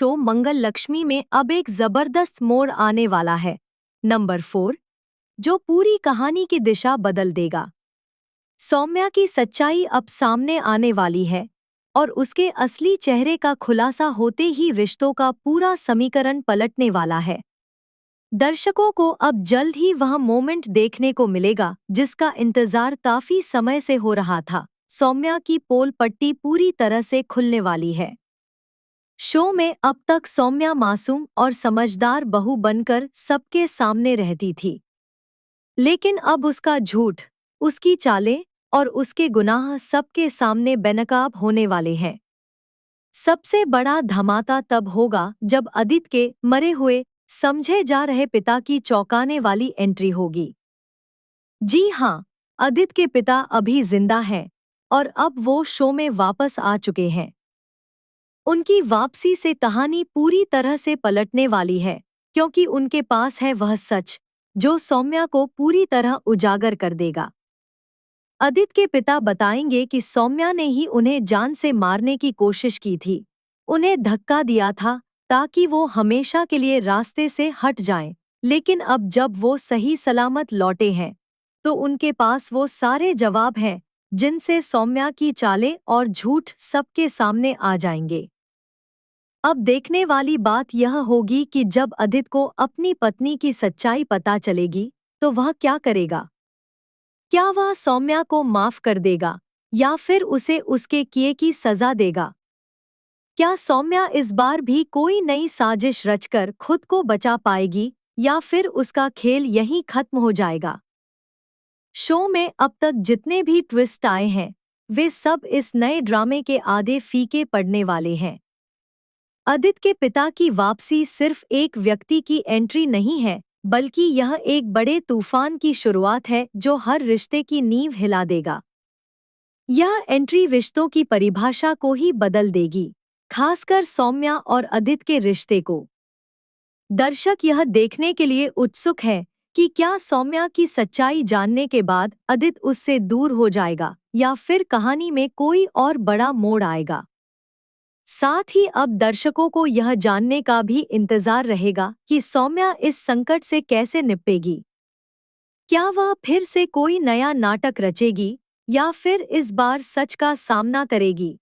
Show मंगल लक्ष्मी में अब एक जबरदस्त मोड़ आने वाला है। नंबर 4, जो पूरी कहानी की दिशा बदल देगा। सौम्या की सच्चाई अब सामने आने वाली है और उसके असली चेहरे का खुलासा होते ही रिश्तों का पूरा समीकरण पलटने वाला है। दर्शकों को अब जल्द ही वह मोमेंट देखने को मिलेगा जिसका इंतजार काफी समय से हो रहा था। सौम्या की पोल पट्टी पूरी तरह से खुलने वाली है। शो में अब तक सौम्या मासूम और समझदार बहू बनकर सबके सामने रहती थी, लेकिन अब उसका झूठ, उसकी चालें और उसके गुनाह सबके सामने बेनकाब होने वाले हैं। सबसे बड़ा धमाका तब होगा जब अदित के मरे हुए समझे जा रहे पिता की चौंकाने वाली एंट्री होगी। जी हाँ, अदित के पिता अभी जिंदा हैं और अब वो शो में वापस आ चुके हैं। उनकी वापसी से कहानी पूरी तरह से पलटने वाली है, क्योंकि उनके पास है वह सच जो सौम्या को पूरी तरह उजागर कर देगा। अदित के पिता बताएंगे कि सौम्या ने ही उन्हें जान से मारने की कोशिश की थी, उन्हें धक्का दिया था ताकि वो हमेशा के लिए रास्ते से हट जाएं। लेकिन अब जब वो सही सलामत लौटे हैं, तो उनके पास वो सारे जवाब हैं जिनसे सौम्या की चालें और झूठ सबके सामने आ जाएंगे। अब देखने वाली बात यह होगी कि जब अदित को अपनी पत्नी की सच्चाई पता चलेगी, तो वह क्या करेगा। क्या वह सौम्या को माफ कर देगा या फिर उसे उसके किए की सजा देगा? क्या सौम्या इस बार भी कोई नई साजिश रचकर खुद को बचा पाएगी या फिर उसका खेल यहीं खत्म हो जाएगा? शो में अब तक जितने भी ट्विस्ट आए हैं, वे सब इस नए ड्रामे के आधे फीके पड़ने वाले हैं। अदित के पिता की वापसी सिर्फ एक व्यक्ति की एंट्री नहीं है, बल्कि यह एक बड़े तूफान की शुरुआत है जो हर रिश्ते की नींव हिला देगा। यह एंट्री रिश्तों की परिभाषा को ही बदल देगी, खासकर सौम्या और अदित के रिश्ते को। दर्शक यह देखने के लिए उत्सुक हैं कि क्या सौम्या की सच्चाई जानने के बाद अदित उससे दूर हो जाएगा या फिर कहानी में कोई और बड़ा मोड़ आएगा। साथ ही अब दर्शकों को यह जानने का भी इंतजार रहेगा कि सौम्या इस संकट से कैसे निपटेगी। क्या वह फिर से कोई नया नाटक रचेगी या फिर इस बार सच का सामना करेगी।